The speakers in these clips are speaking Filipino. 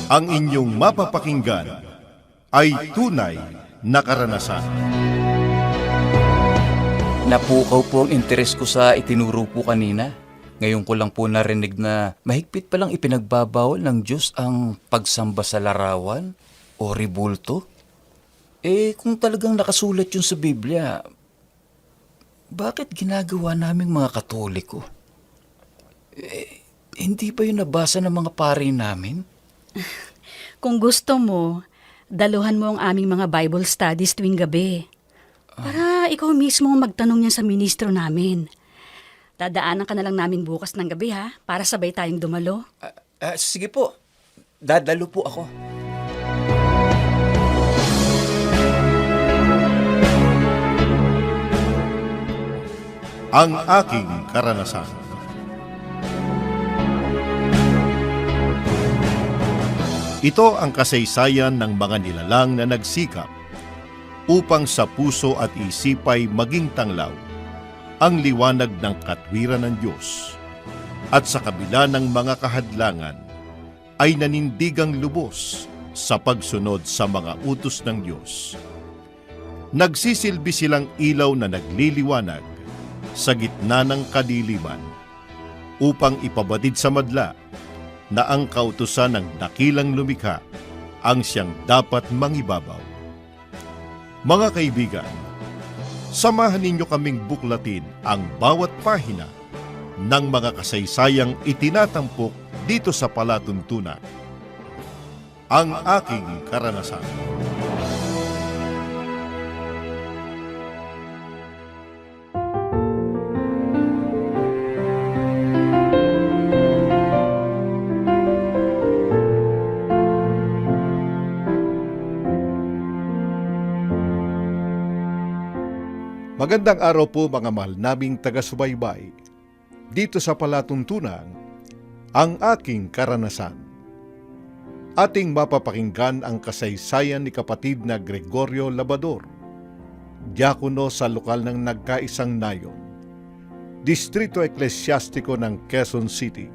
Ang inyong mapapakinggan ay tunay na karanasan. Napukaw po ang interes ko sa itinuro po kanina. Ngayon ko lang po narinig na mahigpit palang ipinagbabawal ng Diyos ang pagsamba sa larawan o ribulto. Kung talagang nakasulat yun sa Biblia, bakit ginagawa naming mga Katoliko? Hindi ba yun nabasa ng mga pari namin? Kung gusto mo, daluhan mo ang aming mga Bible studies tuwing gabi. Para ikaw mismo ang magtanong niya sa ministro namin. Dadaanan ka na lang namin bukas ng gabi ha, para sabay tayong dumalo. Sige po, dadalo po ako. Ang aking karanasan. Ito ang kasaysayan ng mga nilalang na nagsikap upang sa puso at isipay maging tanglaw ang liwanag ng katwiran ng Diyos at sa kabila ng mga kahadlangan ay nanindigang lubos sa pagsunod sa mga utos ng Diyos. Nagsisilbi silang ilaw na nagliliwanag sa gitna ng kadiliman upang ipabatid sa madla na ang kautusan ng dakilang lumikha ang siyang dapat mangibabaw. Mga kaibigan, samahan ninyo kaming buklatin ang bawat pahina ng mga kasaysayang itinatampok dito sa palatuntunan. Ang aking karanasan. Magandang araw po mga mahal naming taga-subaybay. Dito sa palatuntunan, ang aking karanasan. Ating mapapakinggan ang kasaysayan ni kapatid na Gregorio Labador, diakono sa lokal ng Nagkaisang Nayon, Distrito Eklesyastiko ng Quezon City.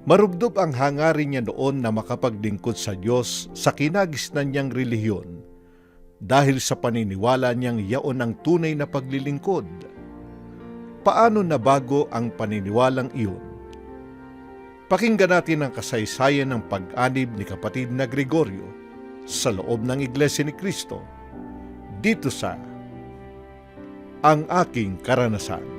Marubdob ang hangarin niya noon na makapaglingkod sa Diyos sa kinagisnan niyang relihiyon dahil sa paniniwala niyang yaon ang tunay na paglilingkod. Paano nabago ang paniniwalang iyon? Pakinggan natin ang kasaysayan ng pag-anib ni kapatid na Gregorio sa loob ng Iglesia ni Cristo dito sa Ang Aking Karanasan.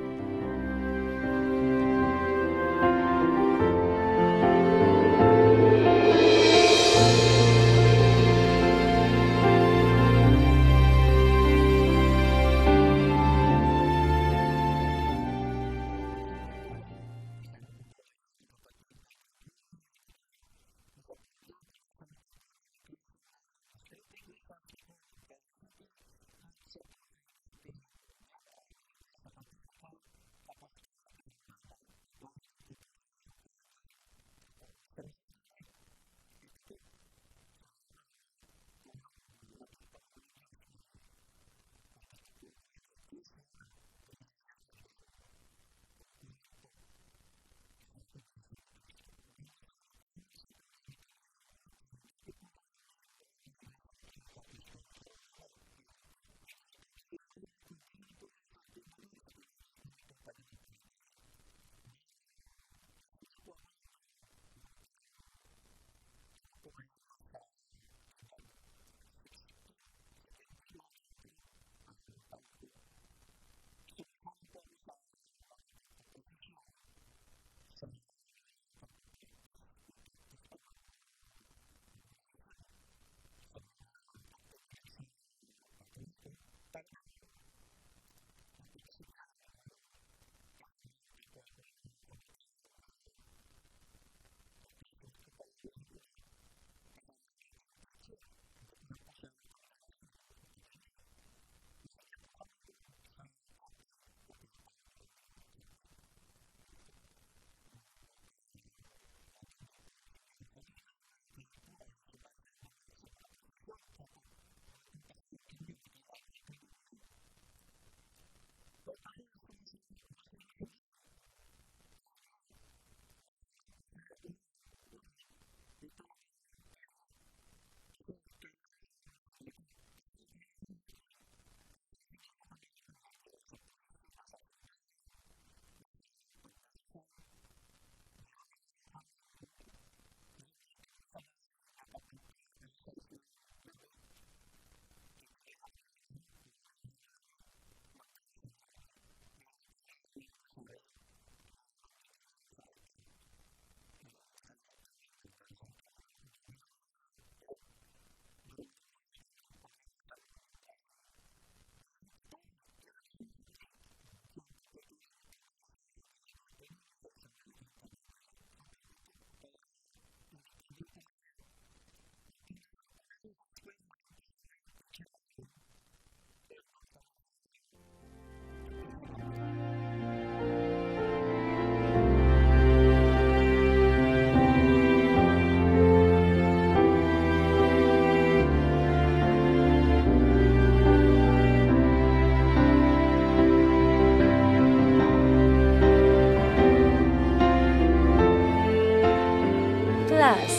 class!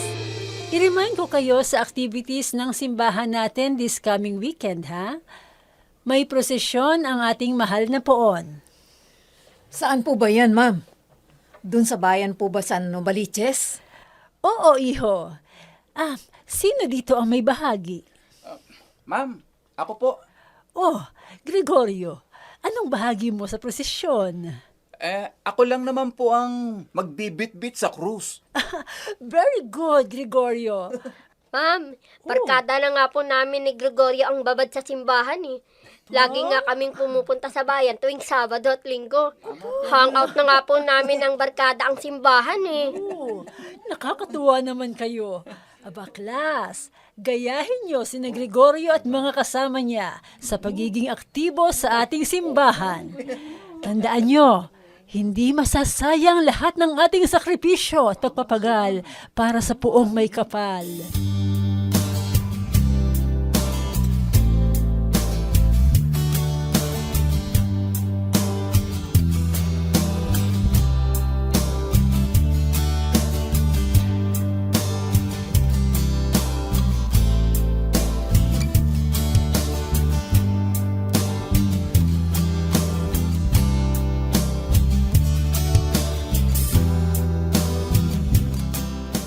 I-remind ko kayo sa activities ng simbahan natin this coming weekend, ha? May prosesyon ang ating mahal na poon. Saan po ba yan, ma'am? Doon sa bayan po ba sa Novaliches? Oo, iho. Sino dito ang may bahagi? Ma'am, ako po. Oh, Gregorio, anong bahagi mo sa prosesyon? Ako lang naman po ang magbibit-bit sa krus. Very good, Gregorio. Ma'am, barkada na nga po namin ni Gregorio ang babad sa simbahan eh. Lagi nga kaming pumupunta sa bayan tuwing Sabado at Linggo. Hangout na nga po namin ang barkada ang simbahan eh. Oh, nakakatuwa naman kayo. Aba, class, gayahin niyo si Gregorio at mga kasama niya sa pagiging aktibo sa ating simbahan. Tandaan niyo, hindi masasayang lahat ng ating sakripisyo at pagpapagal para sa puong may kapal.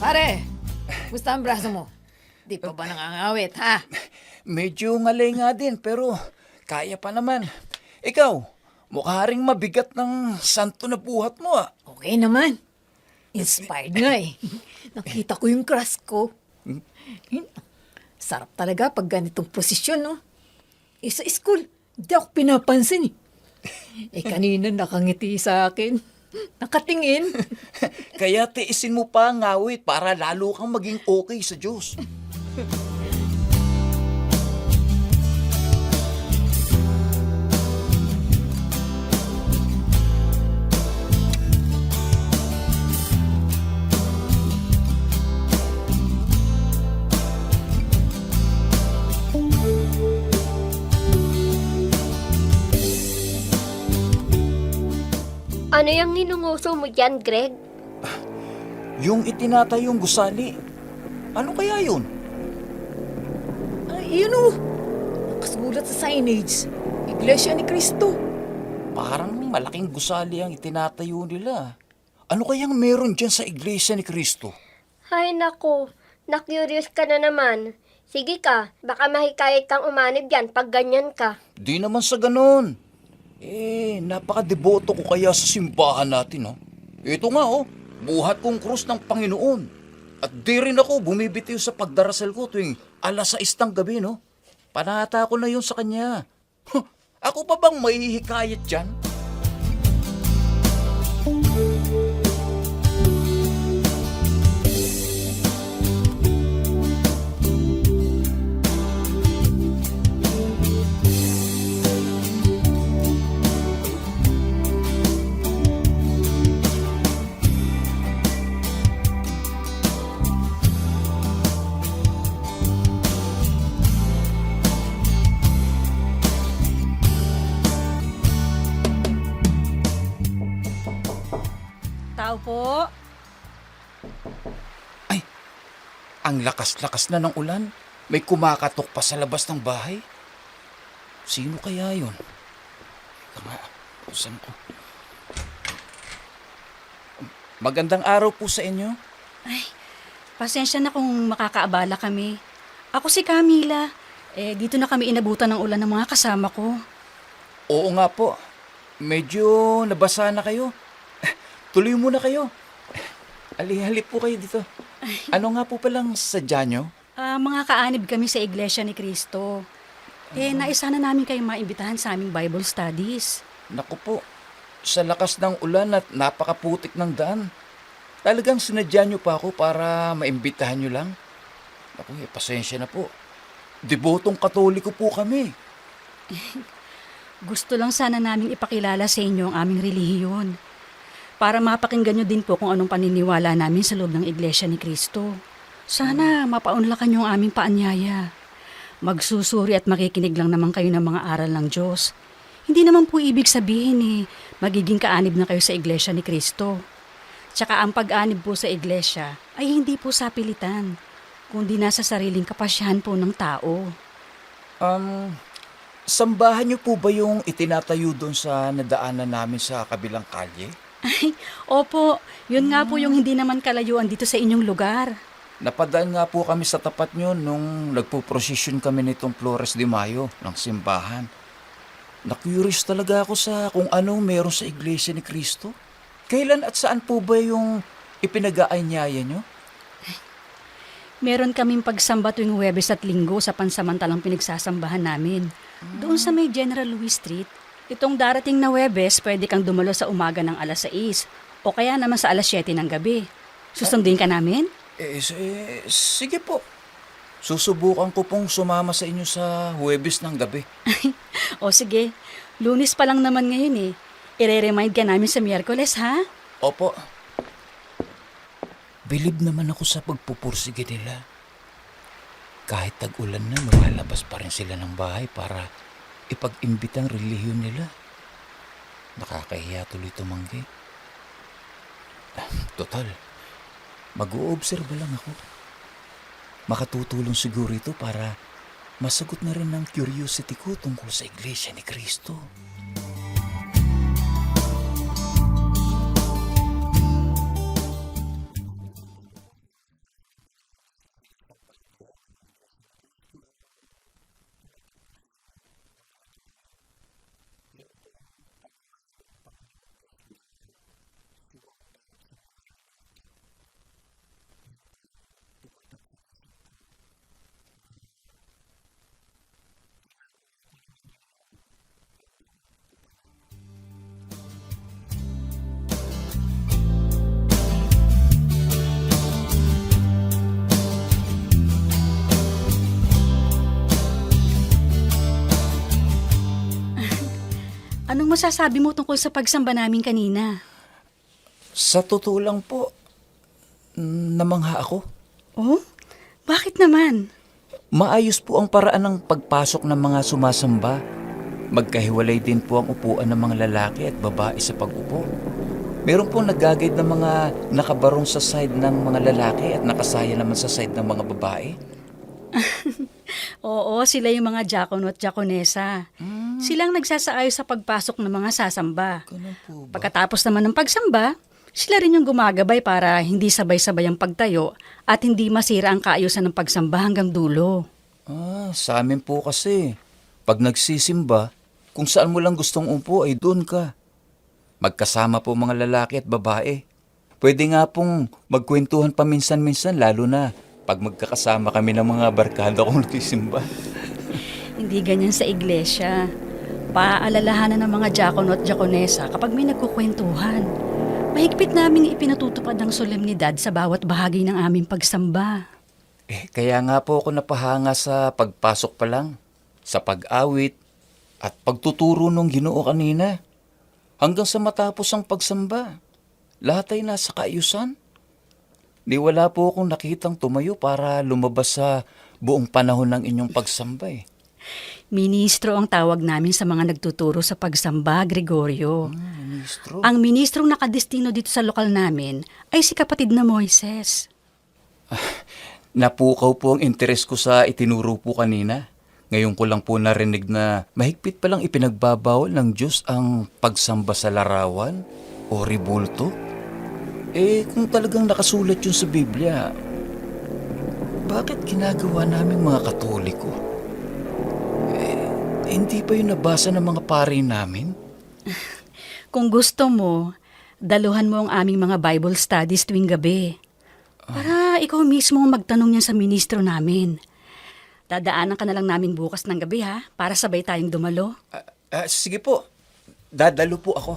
Pare, gusto ang braso mo? Di pa ba nangangawit, ha? Medyo ngalay nga din, pero kaya pa naman. Ikaw, mukha ring mabigat ng santo na buhat mo ah. Okay naman. Inspired nga eh. Nakita ko yung crush ko. Sarap talaga pag ganitong posisyon, no? Sa school, hindi ako pinapansin eh. Kanina nakangiti sa akin. Nakatingin. Kaya tiisin mo pa ang ngawit para lalo kang maging okay sa Diyos. Ano yung ninunguso mo dyan, Greg? Yung itinatayong gusali. Ano kaya yun? Ay, yun o. Nakasulat sa signage. Iglesia ni Cristo. Parang malaking gusali ang itinatayo nila. Ano kayang meron dyan sa Iglesia ni Cristo? Ay nako, na-curious ka na naman. Sige ka, baka mahikayat kang umanib yan pag ganyan ka. Di naman sa ganon. Napaka-deboto ko kaya sa simbahan natin, no? Ito nga, buhat kong krus ng Panginoon. At di rin ako bumibitiw sa pagdarasal ko tuwing 6:00 ng gabi, no? Panata ko na yun sa kanya. Ako pa bang mahihikayat dyan? Tao po. Ang lakas-lakas na ng ulan. May kumakatok pa sa labas ng bahay. Sino kaya yun? Ika nga, usan ko. Magandang araw po sa inyo. Pasensya na kung makakaabala kami. Ako si Camila. Dito na kami inabutan ng ulan ng mga kasama ko. Oo nga po. Medyo nabasa na kayo. Tuloy muna kayo. Halip po kayo dito. Ano nga po palang sadya nyo? Mga kaanib kami sa Iglesia ni Cristo. Naisa na namin kayo maimbitahan sa aming Bible studies. Naku po, sa lakas ng ulan at napakaputik ng daan, talagang sinadya nyo pa ako para maimbitahan nyo lang. Naku, pasensya na po. Debotong Katoliko po kami. Gusto lang sana namin ipakilala sa inyo ang aming relihiyon. Para mapakinggan nyo din po kung anong paniniwala namin sa loob ng Iglesia ni Cristo. Sana mapaunlakan nyo ang aming paanyaya. Magsusuri at makikinig lang naman kayo ng mga aral ng Diyos. Hindi naman po ibig sabihin magiging kaanib na kayo sa Iglesia ni Cristo. Tsaka ang pag-anib po sa iglesia ay hindi po sa pilitan, kundi nasa sariling kapasyahan po ng tao. Sambahan niyo po ba yung itinatayo doon sa nadaanan namin sa kabilang kalye? Ay, opo, yun nga po yung hindi naman kalayuan dito sa inyong lugar. Napadaan nga po kami sa tapat nyo nung nagpo-procession kami nitong Flores de Mayo ng simbahan. Na-curious talaga ako sa kung anong meron sa Iglesia ni Cristo. Kailan at saan po ba yung ipinag-aanyaya nyo? Meron kaming pagsamba tuwing Huwebes at Linggo sa pansamantalang pinagsasambahan namin. Doon sa may General Louis Street, itong darating na Huwebes, pwede kang dumalo sa umaga ng alas 6 o kaya naman sa alas 7 ng gabi. Susundin ka namin? Sige po. Susubukan ko pong sumama sa inyo sa Huwebes ng gabi. O sige, Lunes pa lang naman ngayon eh. Ire-remind ka namin sa Miyerkules, ha? Opo. Bilib naman ako sa pagpupursige nila. Kahit tag-ulan na, lumalabas pa rin sila ng bahay para ipag-imbita ang relihiyon nila. Nakakahiya tuloy tumanggi. Total, mag-uobserba lang ako. Makatutulong siguro ito para masagot na rin ang curiosity ko tungkol sa Iglesia ni Cristo. Anong masasabi mo tungkol sa pagsamba namin kanina? Sa totoo lang po, namangha ako. Oh? Bakit naman? Maayos po ang paraan ng pagpasok ng mga sumasamba. Magkahiwalay din po ang upuan ng mga lalaki at babae sa pag-upo. Meron po nag-guide ng mga nakabarong sa side ng mga lalaki at nakasaya naman sa side ng mga babae. Oo, sila yung mga diakono at diakonesa. Silang nagsasaayos sa pagpasok ng mga sasamba. Ganun po ba? Pagkatapos naman ng pagsamba, sila rin yung gumagabay para hindi sabay-sabay ang pagtayo at hindi masira ang kaayusan ng pagsamba hanggang dulo. Sa amin po kasi, pag nagsisimba, kung saan mo lang gustong umpo ay doon ka. Magkasama po mga lalaki at babae. Pwede nga pong magkwentuhan pa minsan-minsan, lalo na pag magkakasama kami ng mga barkada kong nagsisimba. Hindi ganyan sa iglesia. Paaalalahanan ng mga diakono at diakonesa kapag may nagkukwentuhan. Mahigpit naming ipinatutupad ang solemnidad sa bawat bahagi ng aming pagsamba. Kaya nga po ako napahanga sa pagpasok pa lang, sa pag-awit at pagtuturo ng Ginoo kanina. Hanggang sa matapos ang pagsamba, lahat ay nasa kaayusan. Di wala po akong nakitang tumayo para lumabas sa buong panahon ng inyong pagsamba eh. Ministro ang tawag namin sa mga nagtuturo sa pagsamba, Gregorio. Ministro? Ang ministrong nakadestino dito sa lokal namin ay si kapatid na Moises. Napukaw po ang interes ko sa itinuro po kanina. Ngayon ko lang po narinig na mahigpit palang ipinagbabawal ng Diyos ang pagsamba sa larawan o ribulto. Kung talagang nakasulat yun sa Biblia, bakit ginagawa namin mga Katoliko? Hindi pa yun nabasa ng mga pari namin? Kung gusto mo, daluhan mo ang aming mga Bible studies tuwing gabi. Para ikaw mismo ang magtanong niyan sa ministro namin. Dadaanan ka na lang namin bukas ng gabi ha, para sabay tayong dumalo. Sige po, dadalo po ako.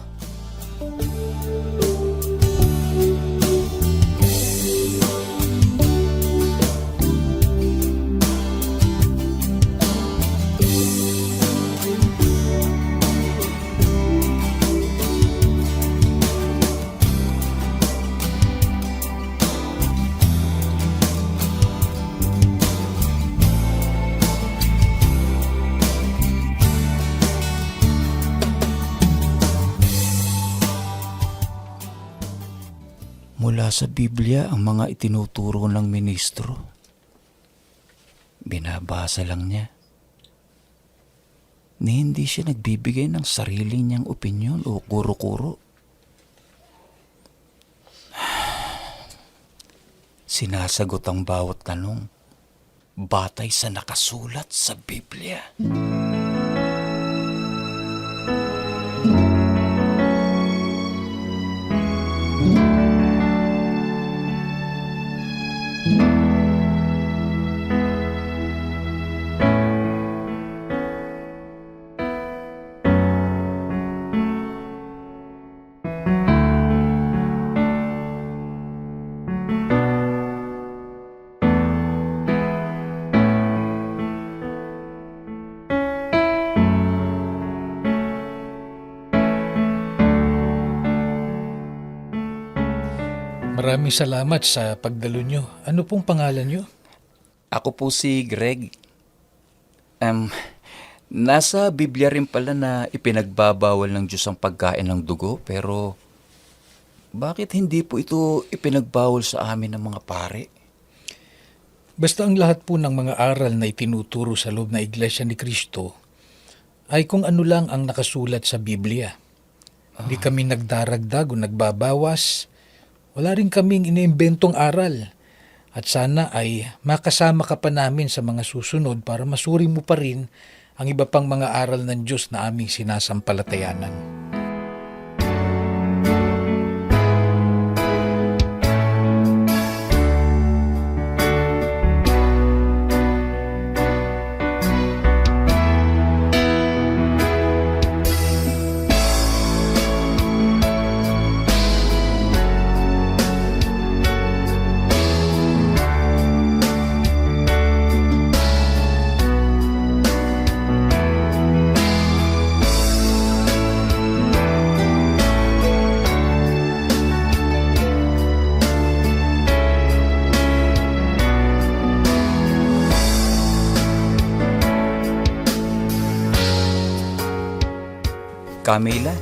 Wala sa Biblia ang mga itinuturo ng ministro. Binabasa lang niya. Ni hindi siya nagbibigay ng sarili niyang opinyon o kuro-kuro. Sinasagot ang bawat tanong batay sa nakasulat sa Biblia. Maraming salamat sa pagdalo nyo. Ano pong pangalan nyo? Ako po si Greg. Nasa Biblia rin pala na ipinagbabawal ng Diyos ang pagkain ng dugo, pero bakit hindi po ito ipinagbawal sa amin ng mga pare? Basta ang lahat po ng mga aral na itinuturo sa loob na Iglesia ni Cristo ay kung ano lang ang nakasulat sa Biblia. Hindi kami nagdaragdag o nagbabawas. Wala rin kaming iniimbentong aral. At sana ay makasama ka pa namin sa mga susunod para masuri mo pa rin ang iba pang mga aral ng Diyos na aming sinasampalatayanan. Camila,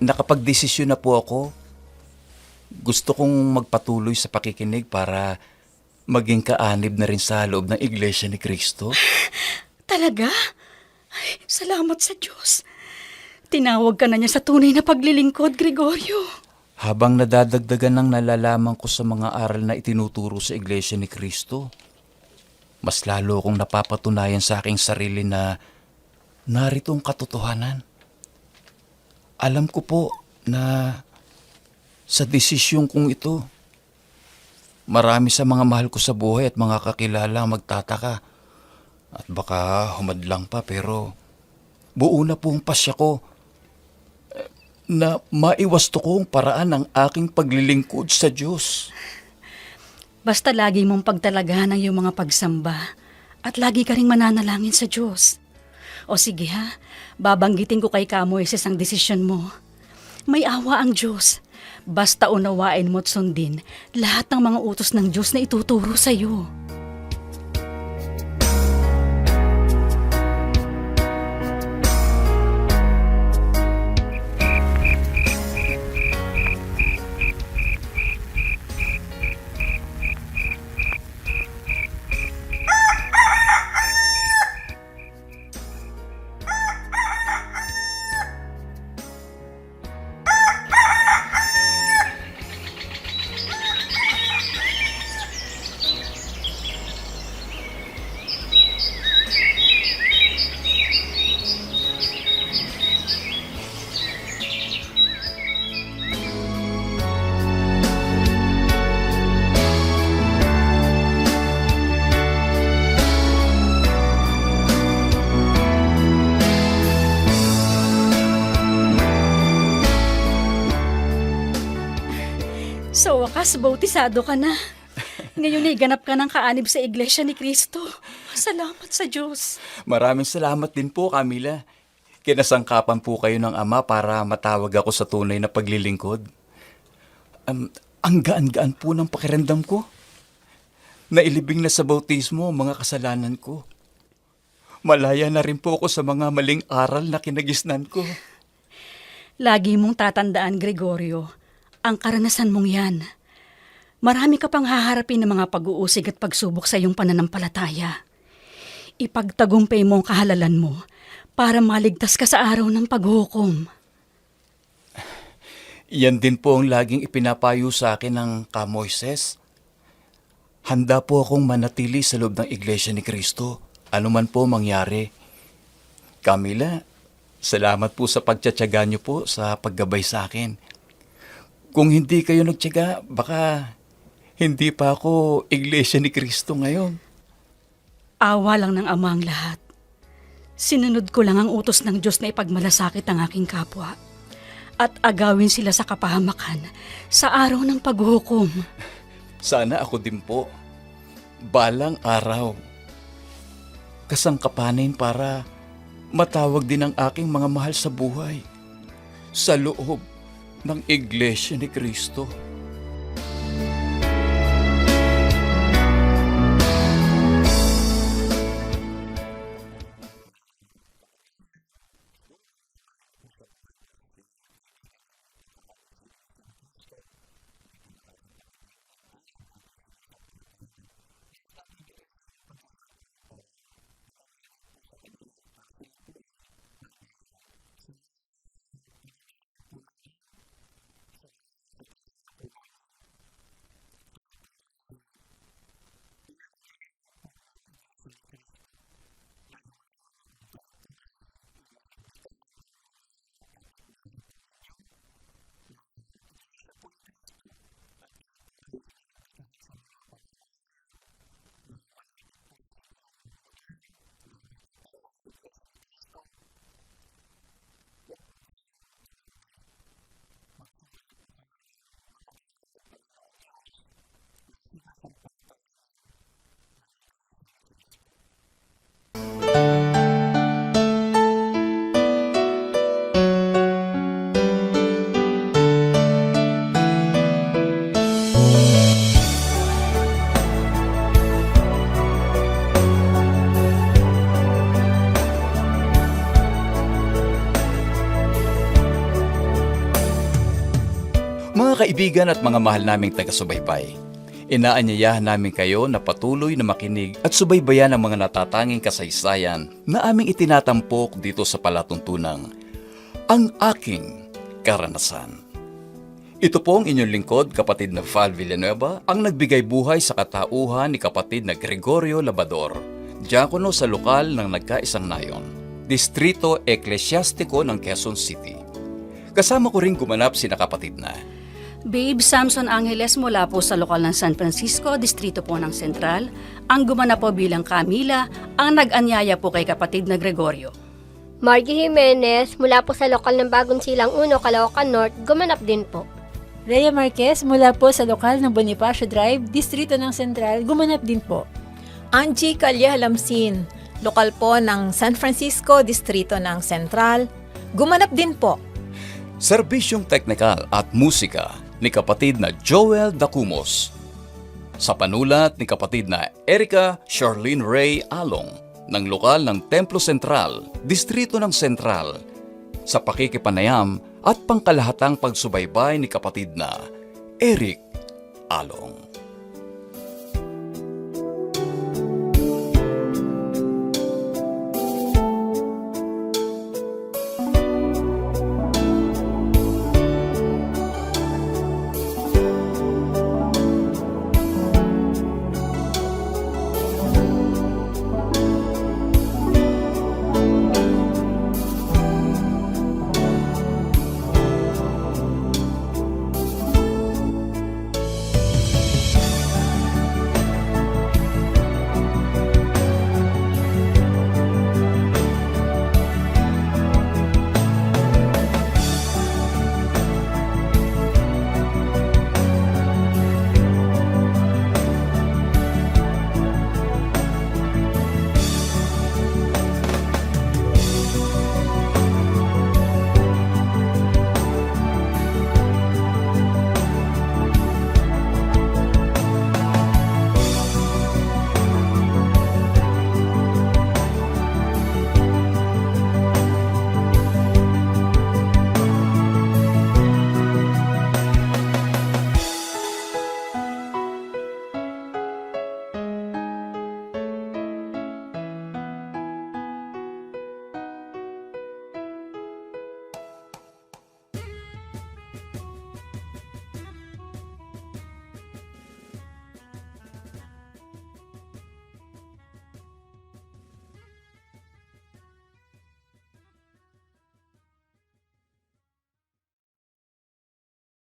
nakapagdesisyon na po ako. Gusto kong magpatuloy sa pakikinig para maging kaanib na rin sa loob ng Iglesia ni Cristo. Talaga? Ay, salamat sa Diyos. Tinawag ka na niya sa tunay na paglilingkod, Gregorio. Habang nadadagdagan ng nalalaman ko sa mga aral na itinuturo sa Iglesia ni Cristo, mas lalo kong napapatunayan sa aking sarili na narito ang katotohanan. Alam ko po na sa desisyon kong ito, marami sa mga mahal ko sa buhay at mga kakilala ang magtataka. At baka humadlang pa, pero buo na po ang pasya ko na maiwasto ko ang paraan ng aking paglilingkod sa Diyos. Basta lagi mong pagtalagahan ang iyong mga pagsamba at lagi ka ring mananalangin sa Diyos. O sige ha, babanggitin ko kay Moises ang desisyon mo. May awa ang Diyos. Basta unawain mo at sundin lahat ng mga utos ng Diyos na ituturo sa iyo. Sa wakas, bautisado ka na. Ngayon ay ganap ka ng kaanib sa Iglesia ni Cristo. Salamat sa Diyos. Maraming salamat din po, Camila. Kinasangkapan po kayo ng Ama para matawag ako sa tunay na paglilingkod. Ang gaan-gaan po ng pakiramdam ko. Nailibing na sa bautismo ang mga kasalanan ko. Malaya na rin po ako sa mga maling aral na kinagisnan ko. Lagi mong tatandaan, Gregorio, Ang karanasan mong yan, marami ka pang haharapin ng mga pag-uusig at pagsubok sa iyong pananampalataya. Ipagtagumpay mo ang kahalalan mo para maligtas ka sa araw ng paghukom. Yan din po ang laging ipinapayo sa akin ng Moises. Handa po akong manatili sa loob ng Iglesia ni Cristo, anuman po mangyari. Camila, salamat po sa pagtsatsaga niyo po sa paggabay sa akin. Kung hindi kayo nagtsaga, baka hindi pa ako Iglesia ni Cristo ngayon. Awa lang ng Ama ang lahat. Sinunod ko lang ang utos ng Diyos na ipagmalasakit ang aking kapwa at agawin sila sa kapahamakan sa araw ng paghukom. Sana ako din po. Balang araw. Kasangkapanin para matawag din ang aking mga mahal sa buhay sa loob ng Iglesia ni Cristo. Mga kaibigan at mga mahal naming taga-subaybay, inaanyayahan namin kayo na patuloy na makinig at subaybayan ang mga natatanging kasaysayan na aming itinatampok dito sa palatuntunang Ang Aking Karanasan. Ito po ang inyong lingkod, kapatid na Val Villanueva, ang nagbigay buhay sa katauhan ni kapatid na Gregorio Labador, diakono sa lokal ng Nagkaisang Nayon, Distrito Eklesyastiko ng Quezon City. Kasama ko rin gumanap sina kapatid na Babe Samson Angeles mula po sa lokal ng San Francisco, distrito po ng Sentral. Ang gumanap po bilang Camila, ang nag-anyaya po kay kapatid na Gregorio. Margie Jimenez, mula po sa lokal ng Bagong Silang 1, Caloocan North, gumanap din po. Rhea Marquez, mula po sa lokal ng Bonifacio Drive, Distrito ng Sentral, gumanap din po. Angie Calya Lamsin, lokal po ng San Francisco, distrito ng Central, gumanap din po. Serbisyong Teknikal at Musika ni kapatid na Joel Dacumos. Sa panulat ni kapatid na Erica Charlene Ray Along ng lokal ng Templo Sentral, Distrito ng Sentral. Sa pakikipanayam at pangkalahatang pagsubaybay ni kapatid na Eric Along.